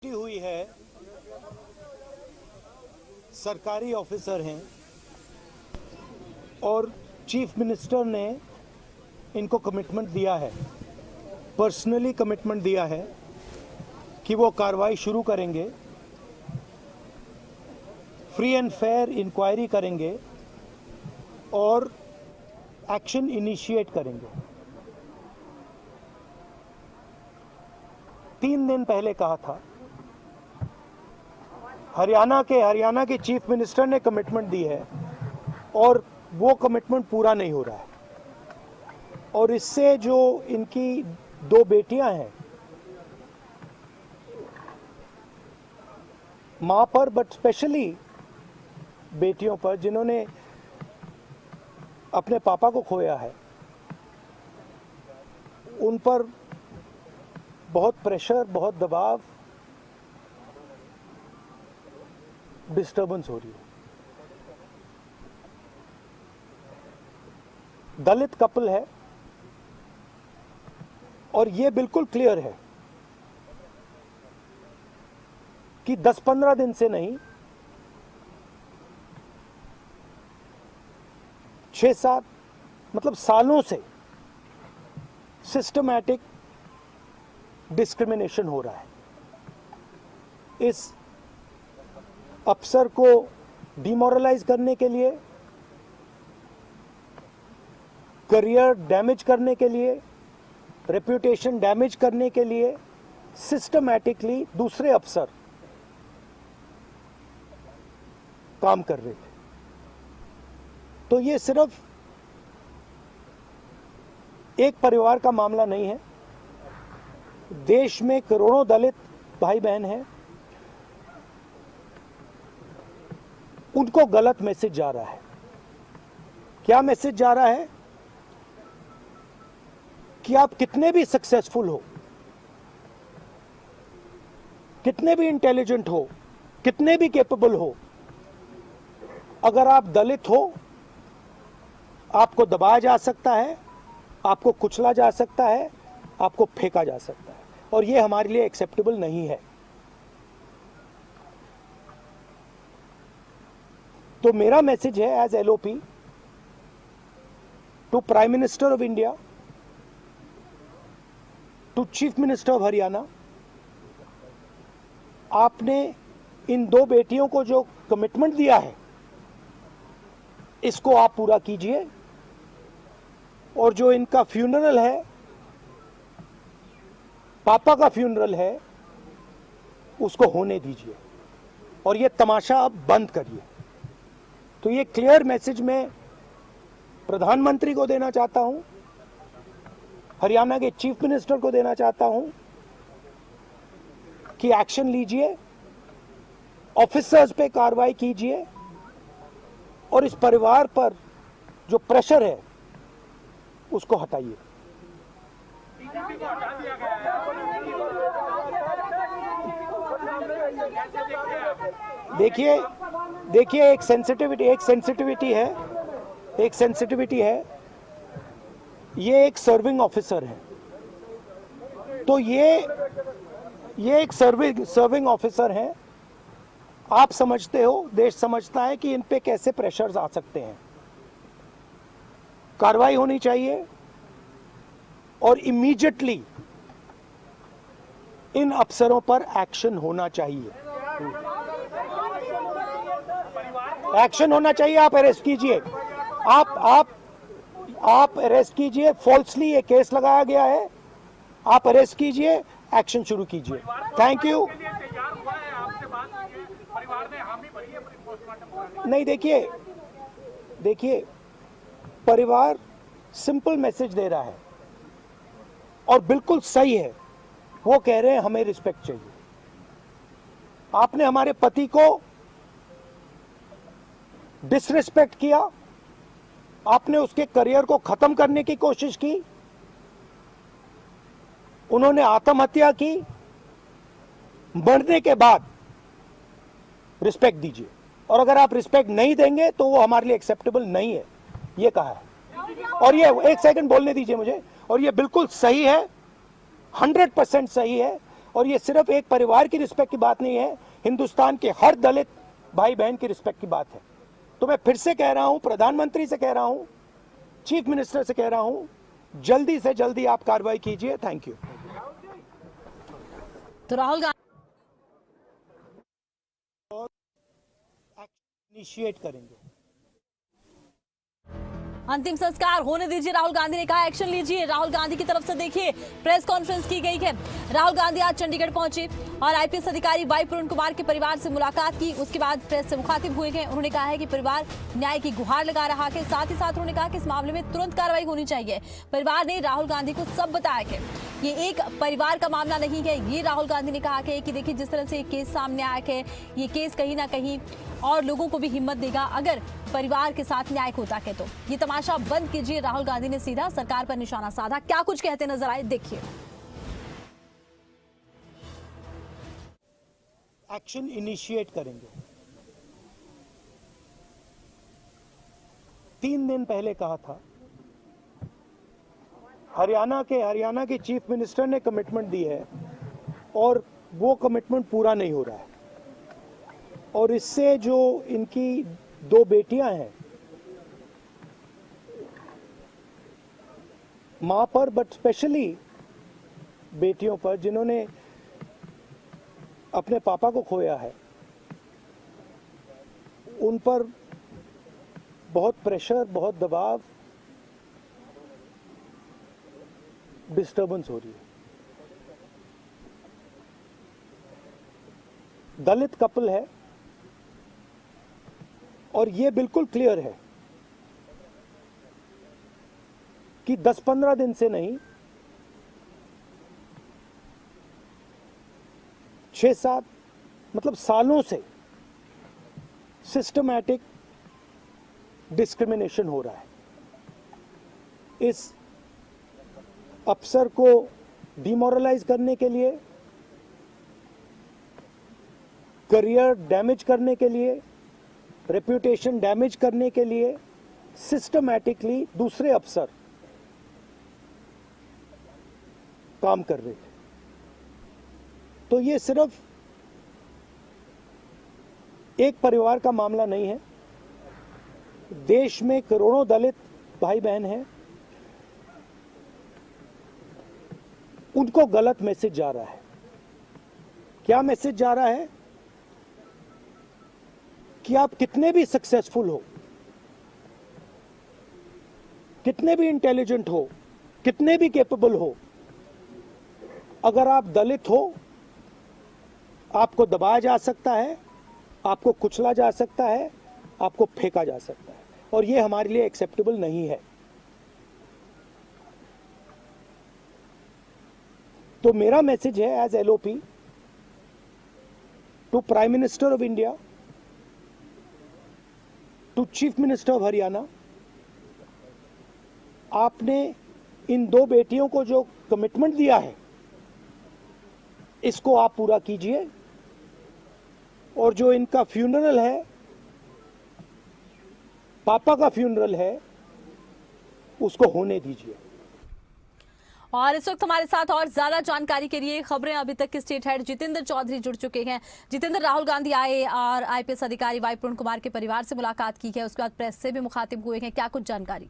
की हुई है, सरकारी ऑफिसर हैं और चीफ मिनिस्टर ने इनको कमिटमेंट दिया है, पर्सनली कमिटमेंट दिया है कि वो कार्रवाई शुरू करेंगे, फ्री एंड फेयर इंक्वायरी करेंगे और एक्शन इनिशिएट करेंगे। 3 दिन पहले कहा था, हरियाणा के चीफ मिनिस्टर ने कमिटमेंट दी है और वो कमिटमेंट पूरा नहीं हो रहा है। और इससे जो इनकी 2 बेटियां हैं, मां पर बट स्पेशली बेटियों पर जिन्होंने अपने पापा को खोया है, उन पर बहुत प्रेशर, बहुत दबाव, डिस्टर्बेंस हो रही है। दलित कपल है और ये बिल्कुल क्लियर है कि 10-15 दिन से नहीं, 6-7 मतलब सालों से सिस्टमैटिक डिस्क्रिमिनेशन हो रहा है। इस अफसर को डिमोरलाइज करने के लिए, करियर डैमेज करने के लिए, रेप्यूटेशन डैमेज करने के लिए सिस्टमैटिकली दूसरे अफसर काम कर रहे थे। तो ये सिर्फ एक परिवार का मामला नहीं है, देश में करोड़ों दलित भाई बहन हैं, उनको गलत मैसेज जा रहा है। क्या मैसेज जा रहा है? कि आप कितने भी सक्सेसफुल हो, कितने भी इंटेलिजेंट हो, कितने भी कैपेबल हो, अगर आप दलित हो, आपको दबाया जा सकता है, आपको कुचला जा सकता है, आपको फेंका जा सकता है, और ये हमारे लिए एक्सेप्टेबल नहीं है। तो मेरा मैसेज है as LOP to prime minister of India, to chief minister of Haryana, आपने इन 2 बेटियों को जो कमिटमेंट दिया है, इसको आप पूरा कीजिए और जो इनका फ्यूनरल है, पापा का फ्यूनरल है, उसको होने दीजिए और ये तमाशा अब बंद करिए। तो ये क्लियर मैसेज मैं प्रधानमंत्री को देना चाहता हूं, हरियाणा के चीफ मिनिस्टर को देना चाहता हूं कि एक्शन लीजिए, ऑफिसर्स पे कार्रवाई कीजिए और इस परिवार पर जो प्रेशर है उसको हटाइए। देखिए एक सेंसिटिविटी है, ये एक सर्विंग ऑफिसर है, तो ये एक सर्विंग ऑफिसर है। आप समझते हो, देश समझता है कि इन पे कैसे प्रेशर्स आ सकते हैं। कार्रवाई होनी चाहिए और इमीडिएटली इन अफसरों पर एक्शन होना चाहिए। एक्शन होना चाहिए। आप अरेस्ट कीजिए, आप अरेस्ट कीजिए। फॉल्सली ये केस लगाया गया है, आप अरेस्ट कीजिए, एक्शन शुरू कीजिए। Thank you. नहीं, देखिए परिवार सिंपल मैसेज दे रहा है और बिल्कुल सही है। वो कह रहे हैं हमें रिस्पेक्ट चाहिए। आपने हमारे पति को डिसरिस्पेक्ट किया, आपने उसके करियर को खत्म करने की कोशिश की, उन्होंने आत्महत्या की। मरने के बाद रिस्पेक्ट दीजिए, और अगर आप रिस्पेक्ट नहीं देंगे तो वो हमारे लिए एक्सेप्टेबल नहीं है, ये कहा है। और ये 1 सेकंड बोलने दीजिए मुझे, और ये बिल्कुल सही है, 100% सही है। और ये सिर्फ एक परिवार की रिस्पेक्ट की बात नहीं है, हिंदुस्तान के हर दलित भाई बहन की रिस्पेक्ट की बात है। तो मैं फिर से कह रहा हूं, प्रधानमंत्री से कह रहा हूं, चीफ मिनिस्टर से कह रहा हूं, जल्दी से जल्दी आप कार्रवाई कीजिए। Thank you. तो राहुल गांधी इनिशिएट करेंगे। अंतिम संस्कार होने दीजिए, राहुल गांधी ने कहा एक्शन लीजिए। राहुल गांधी की तरफ से देखिए प्रेस कॉन्फ्रेंस की गई है। राहुल गांधी आज चंडीगढ़ पहुंचे और आईपीएस अधिकारी वाई पूर्ण कुमार के परिवार से मुलाकात की। उसके बाद प्रेस से मुखातिब हुए हैं। उन्होंने कहा है कि परिवार न्याय की गुहार लगा रहा है। साथ ही साथ उन्होंने कहा कि इस मामले में तुरंत कार्रवाई होनी चाहिए। परिवार ने राहुल गांधी को सब बताया कि ये एक परिवार का मामला नहीं है। ये राहुल गांधी ने कहा कि देखिए जिस तरह से ये केस सामने आया है, ये केस कहीं ना कहीं और लोगों को भी हिम्मत देगा अगर परिवार के साथ न्याय होता है। तो ये तमाशा बंद कीजिए। राहुल गांधी ने सीधा सरकार पर निशाना साधा। क्या कुछ कहते नजर आए, देखिए। एक्शन इनिशिएट करेंगे। 3 दिन पहले कहा था, हरियाणा के चीफ मिनिस्टर ने कमिटमेंट दी है और वो कमिटमेंट पूरा नहीं हो रहा है। और इससे जो इनकी 2 बेटियां हैं, मां पर बट स्पेशली बेटियों पर जिन्होंने अपने पापा को खोया है, उन पर बहुत प्रेशर, बहुत दबाव, डिस्टर्बेंस हो रही है। दलित कपल है और ये बिल्कुल क्लियर है कि 10-15 दिन से नहीं, 6-7 मतलब सालों से सिस्टमैटिक डिस्क्रिमिनेशन हो रहा है। इस अफसर को डिमोरलाइज करने के लिए, करियर डैमेज करने के लिए, रेप्यूटेशन डैमेज करने के लिए सिस्टमैटिकली दूसरे अफसर काम कर रहे थे। तो ये सिर्फ एक परिवार का मामला नहीं है। देश में करोड़ों दलित भाई बहन हैं, उनको गलत मैसेज जा रहा है। क्या मैसेज जा रहा है? कि आप कितने भी सक्सेसफुल हो, कितने भी इंटेलिजेंट हो, कितने भी कैपेबल हो, अगर आप दलित हो, आपको दबाया जा सकता है, आपको कुचला जा सकता है, आपको फेंका जा सकता है, और ये हमारे लिए एक्सेप्टेबल नहीं है। तो मेरा मैसेज है as LOP to prime minister of India, to chief minister of Haryana, आपने इन 2 बेटियों को जो कमिटमेंट दिया है, इसको आप पूरा कीजिए। और जो इनका फ्यूनरल है, पापा का फ्यूनरल है, उसको होने दीजिए। और इस वक्त हमारे साथ और ज्यादा जानकारी के लिए खबरें अभी तक के स्टेट हेड जितेंद्र चौधरी जुड़ चुके हैं। जितेंद्र, राहुल गांधी आए और आईपीएस अधिकारी वाई पूर्ण कुमार के परिवार से मुलाकात की है, उसके बाद प्रेस से भी मुखातिब हुए हैं, क्या कुछ जानकारी?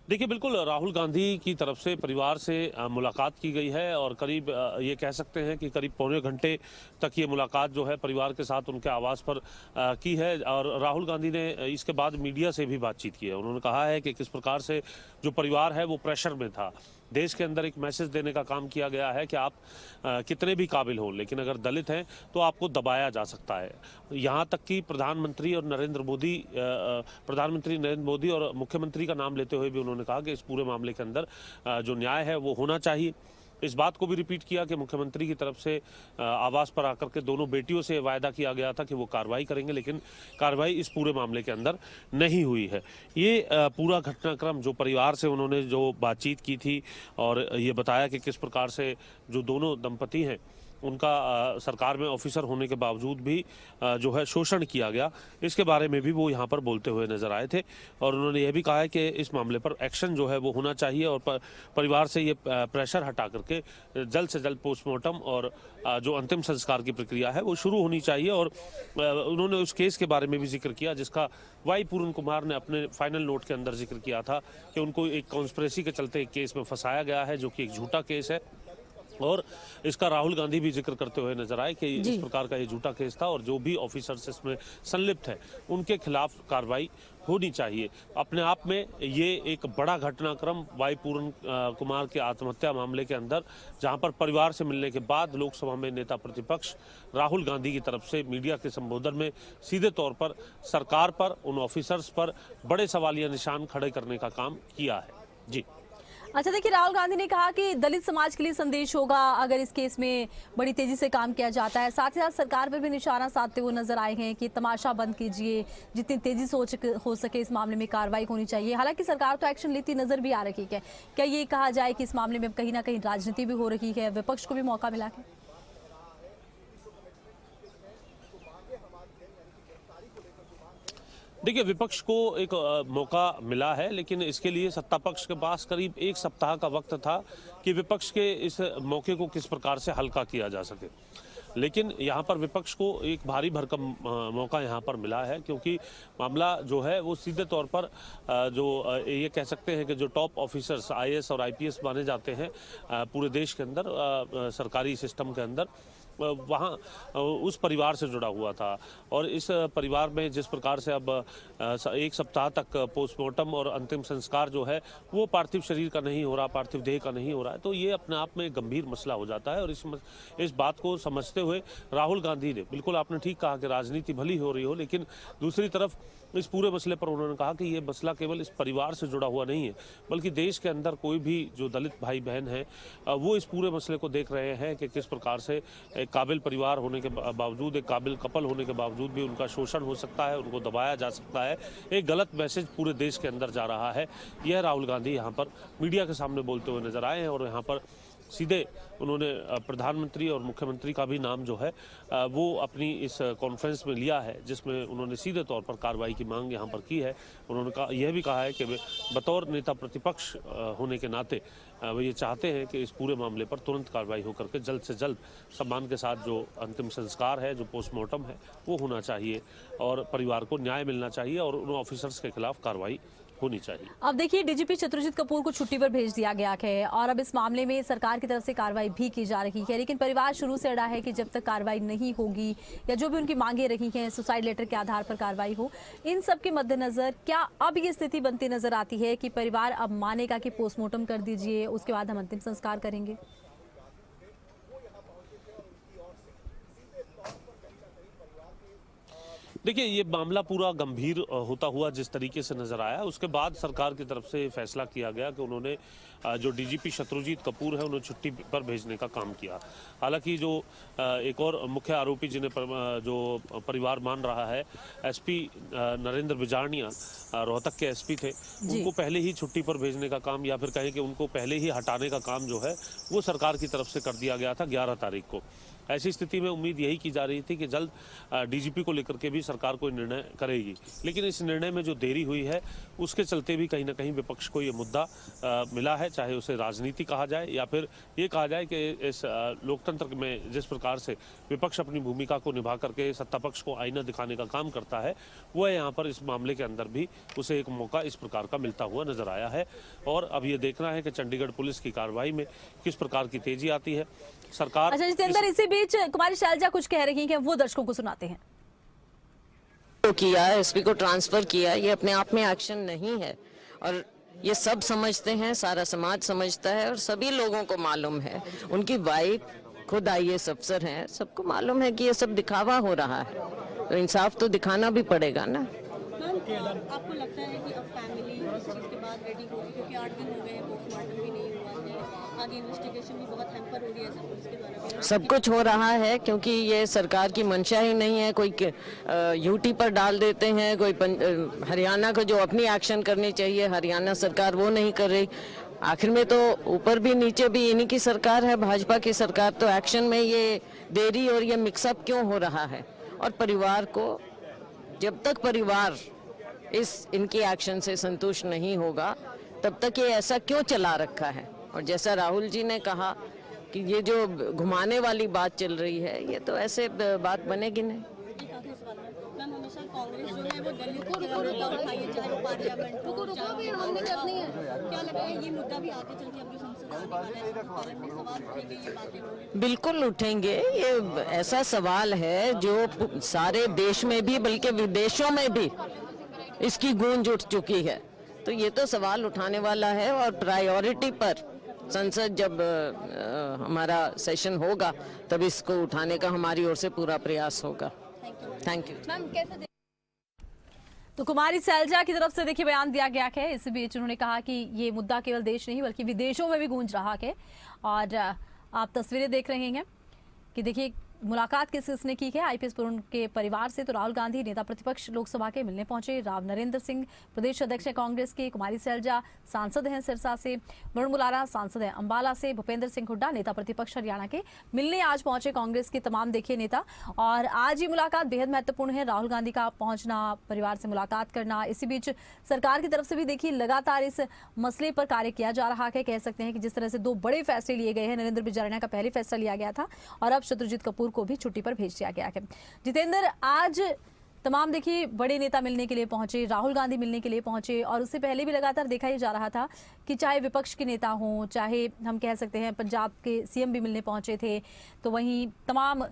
देखिए, बिल्कुल राहुल गांधी की तरफ से परिवार से मुलाकात की गई है और करीब ये कह सकते हैं कि करीब पौने घंटे तक ये मुलाकात जो है परिवार के साथ उनके आवास पर की है। और राहुल गांधी ने इसके बाद मीडिया से भी बातचीत की है। उन्होंने कहा है कि किस प्रकार से जो परिवार है वो प्रेशर में था। देश के अंदर एक मैसेज देने का काम किया गया है कि आप कितने भी काबिल हो, लेकिन अगर दलित हैं तो आपको दबाया जा सकता है। यहाँ तक कि प्रधानमंत्री नरेंद्र मोदी और मुख्यमंत्री का नाम लेते हुए भी उन्होंने कहा कि इस पूरे मामले के अंदर जो न्याय है वो होना चाहिए। इस बात को भी रिपीट किया कि मुख्यमंत्री की तरफ से आवास पर आकर के दोनों बेटियों से वायदा किया गया था कि वो कार्रवाई करेंगे, लेकिन कार्रवाई इस पूरे मामले के अंदर नहीं हुई है। ये पूरा घटनाक्रम जो परिवार से उन्होंने जो बातचीत की थी और ये बताया कि किस प्रकार से जो दोनों दंपति हैं उनका सरकार में ऑफिसर होने के बावजूद भी जो है शोषण किया गया, इसके बारे में भी वो यहाँ पर बोलते हुए नजर आए थे। और उन्होंने यह भी कहा है कि इस मामले पर एक्शन जो है वो होना चाहिए और परिवार से ये प्रेशर हटा करके जल्द से जल्द पोस्टमार्टम और जो अंतिम संस्कार की प्रक्रिया है वो शुरू होनी चाहिए। और उन्होंने उस केस के बारे में भी जिक्र किया जिसका वाई पूरन कुमार ने अपने फाइनल नोट के अंदर जिक्र किया था कि उनको एक कॉन्स्पिरेसी के चलते एक केस में फंसाया गया है, जो कि एक झूठा केस है। और इसका राहुल गांधी भी जिक्र करते हुए नजर आए कि इस प्रकार का ये झूठा केस था और जो भी ऑफिसर्स इसमें संलिप्त है उनके खिलाफ कार्रवाई होनी चाहिए। अपने आप में ये एक बड़ा घटनाक्रम वाई पूरन कुमार के आत्महत्या मामले के अंदर, जहां पर परिवार से मिलने के बाद लोकसभा में नेता प्रतिपक्ष राहुल गांधी की तरफ से मीडिया के संबोधन में सीधे तौर पर सरकार पर, उन ऑफिसर्स पर बड़े सवालिया निशान खड़े करने का काम किया है। जी अच्छा, देखिए, राहुल गांधी ने कहा कि दलित समाज के लिए संदेश होगा अगर इस केस में बड़ी तेजी से काम किया जाता है। साथ ही साथ सरकार पर भी निशाना साधते हुए नजर आए हैं कि तमाशा बंद कीजिए, जितनी तेजी से हो सके इस मामले में कार्रवाई होनी चाहिए। हालांकि सरकार तो एक्शन लेती नजर भी आ रही है। क्या ये कहा जाए कि इस मामले में कहीं ना कहीं राजनीति भी हो रही है, विपक्ष को भी मौका मिला है? देखिए, विपक्ष को एक मौका मिला है, लेकिन इसके लिए सत्ता पक्ष के पास करीब एक सप्ताह का वक्त था कि विपक्ष के इस मौके को किस प्रकार से हल्का किया जा सके। लेकिन यहाँ पर विपक्ष को एक भारी भरकम मौका यहाँ पर मिला है, क्योंकि मामला जो है वो सीधे तौर पर जो ये कह सकते हैं कि जो टॉप ऑफिसर्स आईएएस और आईपीएस माने जाते हैं पूरे देश के अंदर, सरकारी सिस्टम के अंदर, वहाँ उस परिवार से जुड़ा हुआ था। और इस परिवार में जिस प्रकार से अब एक सप्ताह तक पोस्टमार्टम और अंतिम संस्कार जो है वो पार्थिव शरीर का नहीं हो रहा, पार्थिव देह का नहीं हो रहा है, तो ये अपने आप में एक गंभीर मसला हो जाता है। और इस बात को समझते हुए राहुल गांधी ने, बिल्कुल आपने ठीक कहा कि राजनीति भली हो रही हो, लेकिन दूसरी तरफ इस पूरे मसले पर उन्होंने कहा कि ये मसला केवल इस परिवार से जुड़ा हुआ नहीं है, बल्कि देश के अंदर कोई भी जो दलित भाई बहन है वो इस पूरे मसले को देख रहे हैं कि किस प्रकार से एक काबिल परिवार होने के बावजूद, एक काबिल कपल होने के बावजूद भी उनका शोषण हो सकता है, उनको दबाया जा सकता है। एक गलत मैसेज पूरे देश के अंदर जा रहा है। यह राहुल गांधी यहाँ पर मीडिया के सामने बोलते हुए नजर आए हैं और यहाँ पर सीधे उन्होंने प्रधानमंत्री और मुख्यमंत्री का भी नाम जो है वो अपनी इस कॉन्फ्रेंस में लिया है, जिसमें उन्होंने सीधे तौर पर कार्रवाई की मांग यहाँ पर की है। उन्होंने कहा, यह भी कहा है कि वे बतौर नेता प्रतिपक्ष होने के नाते वे ये चाहते हैं कि इस पूरे मामले पर तुरंत कार्रवाई होकर के जल्द से जल्द सम्मान के साथ जो अंतिम संस्कार है, जो पोस्टमार्टम है, वो होना चाहिए और परिवार को न्याय मिलना चाहिए और उन ऑफिसर्स के खिलाफ कार्रवाई होनी चाहिए। अब देखिए, डीजीपी शत्रुजीत कपूर को छुट्टी पर भेज दिया गया है और अब इस मामले में सरकार की तरफ से कार्रवाई भी की जा रही है, लेकिन परिवार शुरू से अड़ा है कि जब तक कार्रवाई नहीं होगी या जो भी उनकी मांगे रही हैं सुसाइड लेटर के आधार पर कार्रवाई हो। इन सब के मद्देनजर क्या अब ये स्थिति बनती नजर आती है कि परिवार अब मानेगा कि पोस्टमार्टम कर दीजिए, उसके बाद हम अंतिम संस्कार करेंगे? देखिए, ये मामला पूरा गंभीर होता हुआ जिस तरीके से नजर आया, उसके बाद सरकार की तरफ से फैसला किया गया कि उन्होंने जो डीजीपी शत्रुजीत कपूर है उन्हें छुट्टी पर भेजने का काम किया। हालांकि जो एक और मुख्य आरोपी जिन्हें जो परिवार मान रहा है, एसपी नरेंद्र बिजारनिया, रोहतक के एसपी थे, उनको पहले ही छुट्टी पर भेजने का काम या फिर कहें कि उनको पहले ही हटाने का काम जो है वो सरकार की तरफ से कर दिया गया था 11 तारीख को। ऐसी स्थिति में उम्मीद यही की जा रही थी कि जल्द डीजीपी को लेकर के भी सरकार कोई निर्णय करेगी, लेकिन इस निर्णय में जो देरी हुई है उसके चलते भी कहीं ना कहीं विपक्ष को ये मुद्दा मिला है, चाहे उसे राजनीति कहा जाए या फिर ये कहा जाए कि इस लोकतंत्र में जिस प्रकार से विपक्ष अपनी भूमिका को निभा करके सत्ता पक्ष को आईना दिखाने का काम करता है, वो यहाँ पर इस मामले के अंदर भी उसे एक मौका इस प्रकार का मिलता हुआ नजर आया है। और अब ये देखना है कि चंडीगढ़ पुलिस की कार्रवाई में किस प्रकार की तेजी आती है। सरकार अच्छा, जितेंद्र, इसी बीच कुमारी शैलजा कुछ कह रही हैं, वो दर्शकों को सुनाते हैं। तो किया, एसपी को ट्रांसफर किया, ये अपने आप में एक्शन नहीं है और ये सब समझते हैं, सारा समाज समझता है और सभी लोगों को मालूम है। उनकी वाइफ खुद आईएएस अफसर हैं, सबको मालूम है कि ये सब दिखावा हो रहा है, तो इंसाफ तो दिखाना भी पड़ेगा ना। आपको लगता है कि अब फैमिली इस चीज़ के बाद रेडी होगी, क्योंकि 8 दिन हो गए हैं, पोस्टमार्टम भी नहीं हुआ है, आगे इन्वेस्टिगेशन भी बहुत हैम्पर हो रही है पुलिस के द्वारा? सब कुछ हो रहा है क्योंकि ये सरकार की मंशा ही नहीं है। कोई यूटी पर डाल देते हैं, कोई हरियाणा को जो अपनी एक्शन करनी चाहिए, हरियाणा सरकार वो नहीं कर रही। आखिर में तो ऊपर भी नीचे भी इन्हीं की सरकार है, भाजपा की सरकार, तो एक्शन में ये देरी और ये मिक्सअप क्यों हो रहा है? और परिवार को, जब तक परिवार इनकी एक्शन से संतुष्ट नहीं होगा तब तक ये ऐसा क्यों चला रखा है? और जैसा राहुल जी ने कहा कि ये जो घुमाने वाली बात चल रही है, ये तो ऐसे बात बनेगी नहीं। एक आखिरी सवाल मैम, हमेशा कांग्रेस जो है वो दलित की मुद्दा उठाई है, चाहे वो पार्लियामेंट हो, चाहे वो मोर्चा हो। क्या लगता है ये मुद्दा भी आगे चल के अब जो संसद आने वाला है पार्लियामेंट में सवाल उठेंगे, ये बातें होंगी? बिल्कुल उठेंगे। ये ऐसा सवाल है जो सारे देश में भी बल्कि विदेशों में भी इसकी गूंज उठ चुकी है, तो ये तो सवाल उठाने वाला है। और प्रायोरिटी पर संसद जब हमारा सेशन होगा तब इसको उठाने का हमारी ओर से पूरा प्रयास होगा। Thank you. मैम कैसे तो कुमारी सैलजा की तरफ से देखिए बयान दिया गया है। इस बीच उन्होंने कहा कि ये मुद्दा केवल देश नहीं बल्कि विदेशों में भी गूंज रहा है। और आप तस्वीरें देख रहे हैं कि देखिए मुलाकात किसने की है आईपीएस पूर्ण के परिवार से। तो राहुल गांधी नेता प्रतिपक्ष लोकसभा के मिलने पहुंचे। राव नरेंद्र सिंह प्रदेश अध्यक्ष है कांग्रेस के, कुमारी सैलजा सांसद हैं सिरसा से, वरुण मुलारा सांसद हैं अंबाला से, भूपेंद्र सिंह हुड्डा नेता प्रतिपक्ष हरियाणा के मिलने आज पहुंचे कांग्रेस के तमाम देखिए नेता। और आज ये मुलाकात बेहद महत्वपूर्ण है, राहुल गांधी का पहुंचना, परिवार से मुलाकात करना। इसी बीच सरकार की तरफ से भी देखिए लगातार इस मसले पर कार्य किया जा रहा है। कह सकते हैं कि जिस तरह से 2 बड़े फैसले लिए गए हैं, नरेंद्र बिजारनिया का पहले फैसला लिया गया था और अब शत्रुजीत कपूर को भी छुट्टी पर भेज दिया गया है। जितेंद्र, आज तमाम देखिए बड़े नेता मिलने के लिए पहुंचे, राहुल गांधी मिलने के लिए पहुंचे और उससे पहले भी लगातार देखा ही जा रहा था कि चाहे विपक्ष के नेता हों, चाहे हम कह सकते हैं पंजाब के सीएम भी मिलने पहुंचे थे, तो वहीं तमाम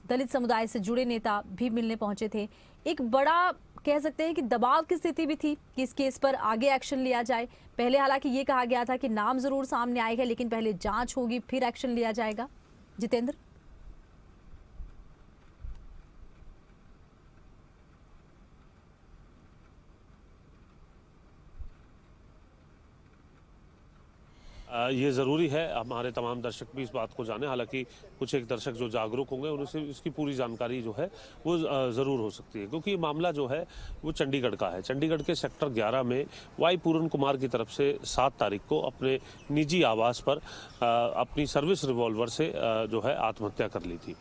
दलित समुदाय से जुड़े नेता भी मिलने पहुंचे थे। एक बड़ा कह सकते हैं कि दबाव की स्थिति भी थी कि इस केस पर आगे एक्शन लिया जाए। पहले हालांकि ये कहा गया था कि नाम जरूर सामने आएगा लेकिन पहले जांच होगी फिर एक्शन लिया जाएगा। जितेंद्र, ये ज़रूरी है हमारे तमाम दर्शक भी इस बात को जाने। हालांकि कुछ एक दर्शक जो जागरूक होंगे उनसे इसकी पूरी जानकारी जो है वो ज़रूर हो सकती है, क्योंकि ये मामला जो है वो चंडीगढ़ का है। चंडीगढ़ के सेक्टर 11 में वाई पूरन कुमार की तरफ से 7 तारीख को अपने निजी आवास पर अपनी सर्विस रिवॉल्वर से जो है आत्महत्या कर ली थी।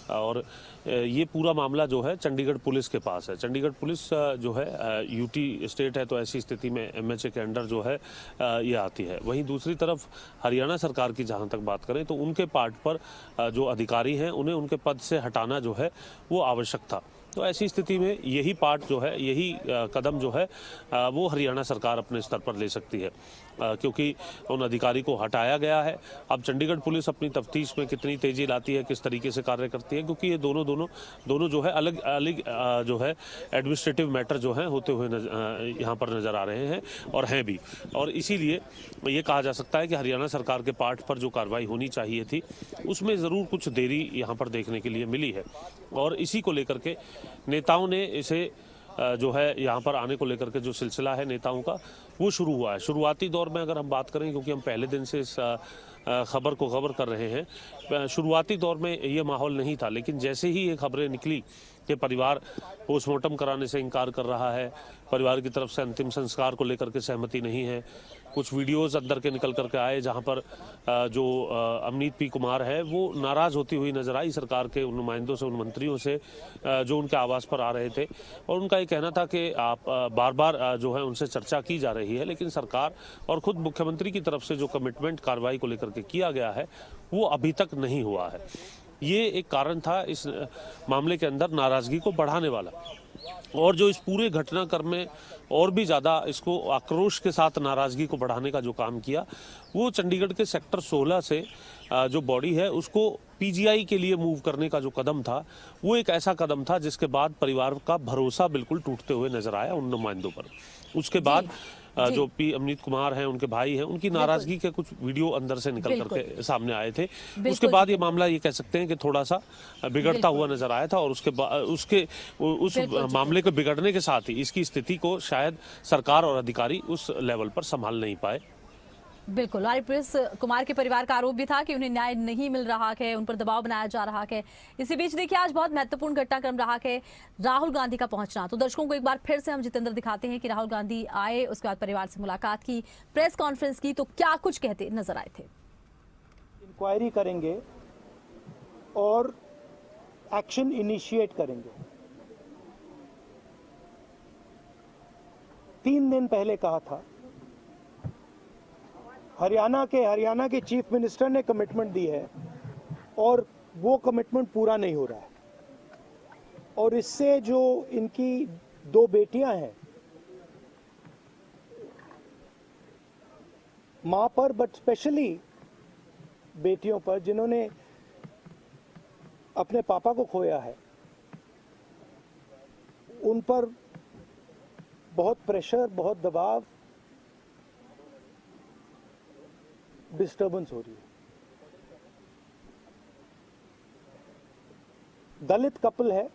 और ये पूरा मामला जो है चंडीगढ़ पुलिस के पास है। चंडीगढ़ पुलिस जो है यूटी स्टेट है, तो ऐसी स्थिति में एमएचए के अंडर जो है ये आती है। वहीं दूसरी तरफ हरियाणा सरकार की जहां तक बात करें तो उनके पार्ट पर जो अधिकारी हैं उन्हें उनके पद से हटाना जो है वो आवश्यक था। तो ऐसी स्थिति में यही पार्ट जो है, यही कदम जो है वो हरियाणा सरकार अपने स्तर पर ले सकती है, क्योंकि उन अधिकारी को हटाया गया है। अब चंडीगढ़ पुलिस अपनी तफ्तीश में कितनी तेजी लाती है, किस तरीके से कार्य करती है, क्योंकि ये दोनों जो है अलग अलग जो है एडमिनिस्ट्रेटिव मैटर जो है होते हुए यहाँ पर नजर आ रहे हैं और हैं भी। और इसीलिए ये कहा जा सकता है कि हरियाणा सरकार के पार्ट पर जो कार्रवाई होनी चाहिए थी उसमें ज़रूर कुछ देरी यहाँ पर देखने के लिए मिली है। और इसी को लेकर के नेताओं ने इसे जो है यहाँ पर आने को लेकर के जो सिलसिला है नेताओं का वो शुरू हुआ है। शुरुआती दौर में अगर हम बात करें, क्योंकि हम पहले दिन से इस खबर को कवर कर रहे हैं, शुरुआती दौर में ये माहौल नहीं था, लेकिन जैसे ही ये खबरें निकली कि परिवार पोस्टमार्टम कराने से इनकार कर रहा है, परिवार की तरफ से अंतिम संस्कार को लेकर के सहमति नहीं है, कुछ वीडियोस अंदर के निकल करके आए जहां पर जो अमनीत पी कुमार है वो नाराज होती हुई नजर आई सरकार के उन नुमाइंदों से, उन मंत्रियों से जो उनके आवास पर आ रहे थे। और उनका ये कहना था कि आप बार बार जो है उनसे चर्चा की जा रही है, लेकिन सरकार और खुद मुख्यमंत्री की तरफ से जो कमिटमेंट कार्रवाई को लेकर के किया गया है वो अभी तक नहीं हुआ है। ये एक कारण था इस मामले के अंदर नाराजगी को बढ़ाने वाला। और जो इस पूरे घटनाक्रम में और भी ज़्यादा इसको आक्रोश के साथ नाराजगी को बढ़ाने का जो काम किया वो चंडीगढ़ के सेक्टर 16 से जो बॉडी है उसको पीजीआई के लिए मूव करने का जो कदम था वो एक ऐसा कदम था जिसके बाद परिवार का भरोसा बिल्कुल टूटते हुए नजर आया उन नुमाइंदों पर। उसके बाद जो पी अमनीत कुमार हैं, उनके भाई हैं, उनकी नाराजगी के कुछ वीडियो अंदर से निकल करके सामने आए थे। उसके बाद ये मामला ये कह सकते हैं कि थोड़ा सा बिगड़ता हुआ नजर आया था और उस मामले के बिगड़ने के साथ ही इसकी स्थिति को शायद सरकार और अधिकारी उस लेवल पर संभाल नहीं पाए। बिल्कुल। आईपीएस कुमार के परिवार का आरोप भी था कि उन्हें न्याय नहीं मिल रहा है, उन पर दबाव बनाया जा रहा है। इसी बीच देखिए आज बहुत महत्वपूर्ण घटनाक्रम रहा है राहुल गांधी का पहुंचना। तो दर्शकों को एक बार फिर से हम जितेंद्र दिखाते हैं कि राहुल गांधी आए, उसके बाद परिवार से मुलाकात की, प्रेस कॉन्फ्रेंस की, तो क्या कुछ कहते नजर आए थे। इंक्वायरी करेंगे और एक्शन इनिशिएट करेंगे। 3 दिन पहले कहा था, हरियाणा के चीफ मिनिस्टर ने कमिटमेंट दी है और वो कमिटमेंट पूरा नहीं हो रहा है। और इससे जो इनकी 2 बेटियां हैं, मां पर बट स्पेशली बेटियों पर जिन्होंने अपने पापा को खोया है, उन पर बहुत प्रेशर, बहुत दबाव, डिस्टर्बेंस हो रही है। दलित कपल है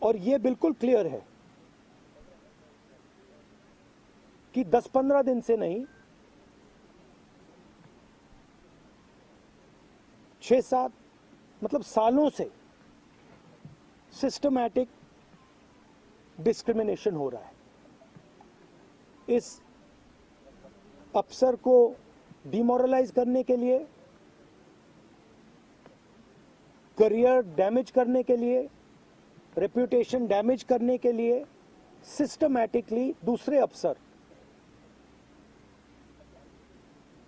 और ये बिल्कुल क्लियर है कि 10-15 दिन से नहीं, 6-7 मतलब सालों से सिस्टमैटिक डिस्क्रिमिनेशन हो रहा है। इस अफसर को डिमोरलाइज करने के लिए, करियर डैमेज करने के लिए, रेप्यूटेशन डैमेज करने के लिए सिस्टमैटिकली दूसरे अफसर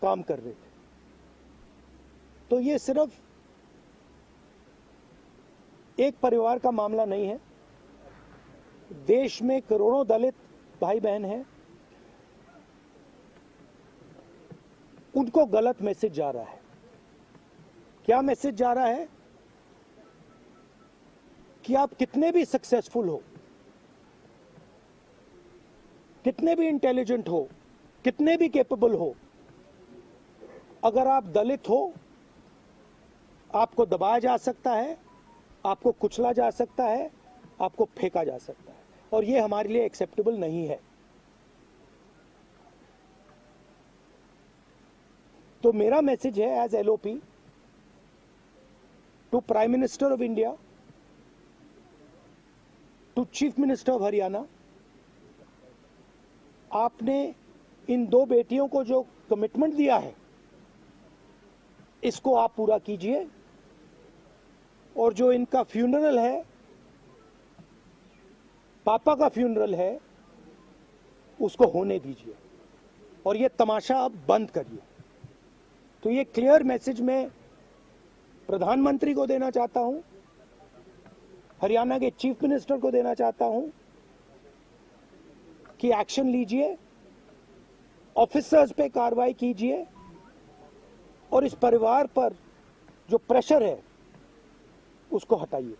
काम कर रहे थे। तो ये सिर्फ एक परिवार का मामला नहीं है। देश में करोड़ों दलित भाई बहन हैं, उनको गलत मैसेज जा रहा है। क्या मैसेज जा रहा है? कि आप कितने भी सक्सेसफुल हो, कितने भी इंटेलिजेंट हो, कितने भी कैपेबल हो, अगर आप दलित हो, आपको दबाया जा सकता है, आपको कुचला जा सकता है, आपको फेंका जा सकता है, और ये हमारे लिए एक्सेप्टेबल नहीं है। तो मेरा मैसेज है as LOP to prime minister of India, to chief minister of Haryana, आपने इन 2 बेटियों को जो कमिटमेंट दिया है, इसको आप पूरा कीजिए। और जो इनका फ्यूनरल है, पापा का फ्यूनरल है, उसको होने दीजिए और ये तमाशा अब बंद करिए। तो ये क्लियर मैसेज मैं प्रधानमंत्री को देना चाहता हूं, हरियाणा के चीफ मिनिस्टर को देना चाहता हूं कि एक्शन लीजिए, ऑफिसर्स पे कार्रवाई कीजिए और इस परिवार पर जो प्रेशर है उसको हटाइए।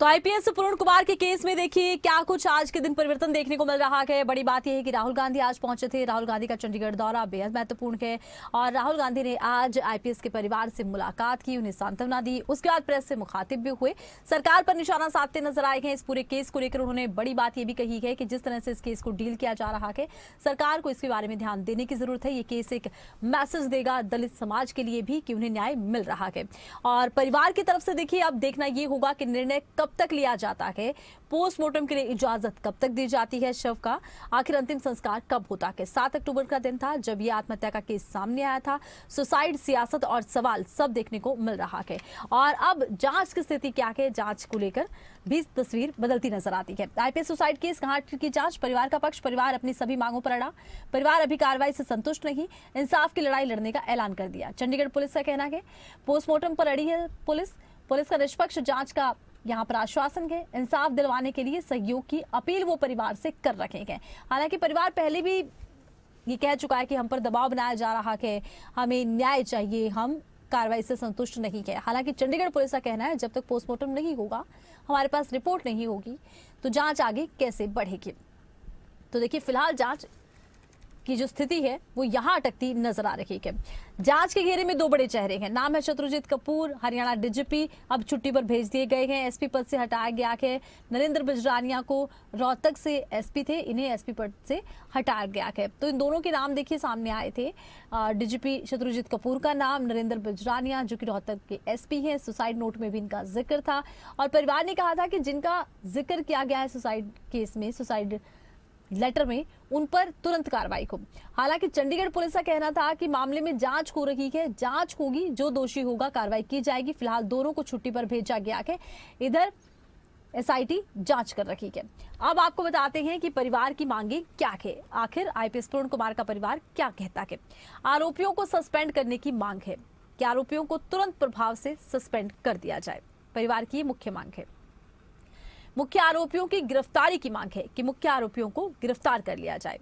तो आईपीएस पूर्ण कुमार के केस में देखिए क्या कुछ आज के दिन परिवर्तन देखने को मिल रहा है। बड़ी बात यह है कि राहुल गांधी आज पहुंचे थे। राहुल गांधी का चंडीगढ़ दौरा बेहद महत्वपूर्ण है और राहुल गांधी ने आज आईपीएस के परिवार से मुलाकात की, उन्हें सांत्वना दी, उसके बाद प्रेस से मुखातिब भी हुए, सरकार पर निशाना साधते नजर आए हैं। इस पूरे केस को लेकर उन्होंने बड़ी बात यह भी कही है कि जिस तरह से इस केस को डील किया जा रहा है, सरकार को इसके बारे में ध्यान देने की जरूरत है। ये केस एक मैसेज देगा दलित समाज के लिए भी कि उन्हें न्याय मिल रहा है। और परिवार की तरफ से देखिए अब देखना ये होगा कि निर्णय कब तक लिया जाता है, पोस्टमार्टम के लिए इजाजत कब तक दी जाती है, शव का आखिर अंतिम संस्कार कब होता है। 7 अक्टूबर का दिन था जब यह आत्महत्या का केस सामने आया था। सुसाइड, सियासत और सवाल सब देखने को मिल रहा है। और अब जांच की स्थिति क्या है, जांच को लेकर भी तस्वीर बदलती नजर आती है। आईपीएस सुसाइड केस कहां की जांच, परिवार का पक्ष, परिवार अपनी सभी मांगों पर अड़ा, परिवार अभी कार्रवाई से संतुष्ट नहीं, इंसाफ की लड़ाई लड़ने का ऐलान कर दिया। चंडीगढ़ पुलिस का कहना है पोस्टमार्टम पर अड़ी है पुलिस का निष्पक्ष जांच का यहाँ पर आश्वासन है, इंसाफ दिलवाने के लिए सहयोग की अपील वो परिवार से कर रखे हैं। हालांकि परिवार पहले भी ये कह चुका है कि हम पर दबाव बनाया जा रहा है, हमें न्याय चाहिए, हम कार्रवाई से संतुष्ट नहीं है। हालांकि चंडीगढ़ पुलिस का कहना है जब तक पोस्टमार्टम नहीं होगा, हमारे पास रिपोर्ट नहीं होगी, तो जांच आगे कैसे बढ़ेगी। तो देखिए फिलहाल जांच की जो स्थिति है वो यहाँ अटकती नजर आ रही है। जांच के घेरे में दो बड़े चेहरे हैं। नाम है शत्रुजीत कपूर, हरियाणा डीजीपी, अब छुट्टी पर भेज दिए गए हैं। एसपी पद से हटाया गया है। नरेंद्र बिजरानिया को रोहतक से एसपी थे, इन्हें एसपी पद से हटाया गया है। तो इन दोनों के नाम देखिए सामने आए थे। डीजीपी शत्रुजीत कपूर का नाम, नरेंद्र बिजरानिया जो कि रोहतक के एसपी हैं। सुसाइड नोट में भी इनका जिक्र था और परिवार ने कहा था कि जिनका जिक्र किया गया है सुसाइड केस में, सुसाइड लेटर में, उन पर तुरंत कार्रवाई हो। हालांकि चंडीगढ़ पुलिस का कहना था कि मामले में जांच हो रही है, जांच होगी, जो दोषी होगा कार्रवाई की जाएगी। फिलहाल दोनों को छुट्टी पर भेजा गया है। इधर एसआईटी जांच कर रही है। अब आपको बताते हैं कि परिवार की मांगे क्या है। आखिर आईपीएस पूर्ण कुमार का परिवार क्या कहता है। आरोपियों को सस्पेंड करने की मांग है कि आरोपियों को तुरंत प्रभाव से सस्पेंड कर दिया जाए। परिवार की मुख्य मांग है। मुख्य आरोपियों की गिरफ्तारी की मांग है कि मुख्य आरोपियों को गिरफ्तार कर लिया जाए।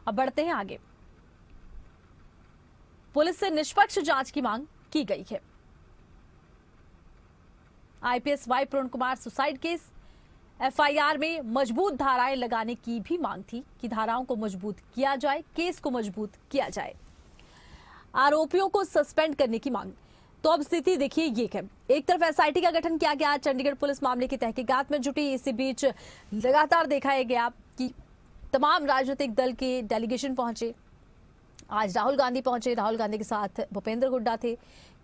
अब बढ़ते हैं आगे। पुलिस से निष्पक्ष जांच की मांग की गई है। आईपीएस वाई पूर्ण कुमार सुसाइड केस एफआईआर में मजबूत धाराएं लगाने की भी मांग थी कि धाराओं को मजबूत किया जाए, केस को मजबूत किया जाए। आरोपियों को सस्पेंड करने की मांग। तो अब स्थिति देखिए ये है। एक तरफ एसआईटी का गठन किया गया, चंडीगढ़ पुलिस मामले की तहकीकात में जुटी। इसी बीच लगातार देखा गया कि तमाम राजनीतिक दल के डेलीगेशन पहुंचे। आज राहुल गांधी पहुंचे, राहुल गांधी के साथ भूपेंद्र हुड्डा थे,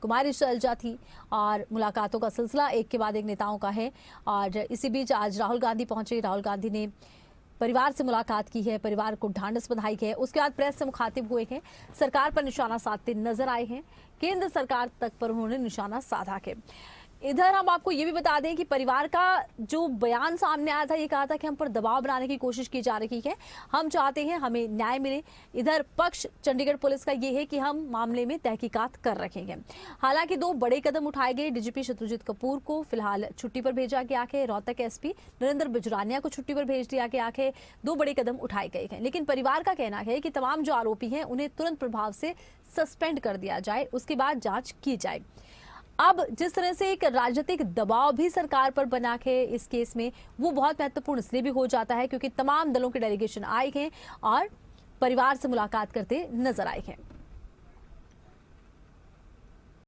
कुमारी शैलजा थी और मुलाकातों का सिलसिला एक के बाद एक नेताओं का है। और इसी बीच आज राहुल गांधी पहुंचे। राहुल गांधी ने परिवार से मुलाकात की है, परिवार को ढांढस बधाई है। उसके बाद प्रेस से मुखातिब हुए हैं, सरकार पर निशाना साधते नजर आए हैं। केंद्र सरकार तक पर उन्होंने निशाना साधा है। इधर हम आपको ये भी बता दें कि परिवार का जो बयान सामने आया था, ये कहा था कि हम पर दबाव बनाने की कोशिश की जा रही है, हम चाहते हैं हमें न्याय मिले। इधर पक्ष चंडीगढ़ पुलिस का ये है कि हम मामले में तहकीकात कर रहे हैं। हालांकि दो बड़े कदम उठाए गए। डीजीपी शत्रुजीत कपूर को फिलहाल छुट्टी पर भेजा गया है। रोहतक एसपी नरेंद्र बिजरानिया को छुट्टी पर भेज दिया गया है। दो बड़े कदम उठाए गए हैं, लेकिन परिवार का कहना है कि तमाम जो आरोपी हैं उन्हें तुरंत प्रभाव से सस्पेंड कर दिया जाए, उसके बाद जांच की जाए। अब जिस तरह से एक राजनीतिक दबाव भी सरकार पर बना है इस केस में, वो बहुत महत्वपूर्ण इसलिए भी हो जाता है क्योंकि तमाम दलों के डेलीगेशन आए हैं और परिवार से मुलाकात करते नजर आए हैं।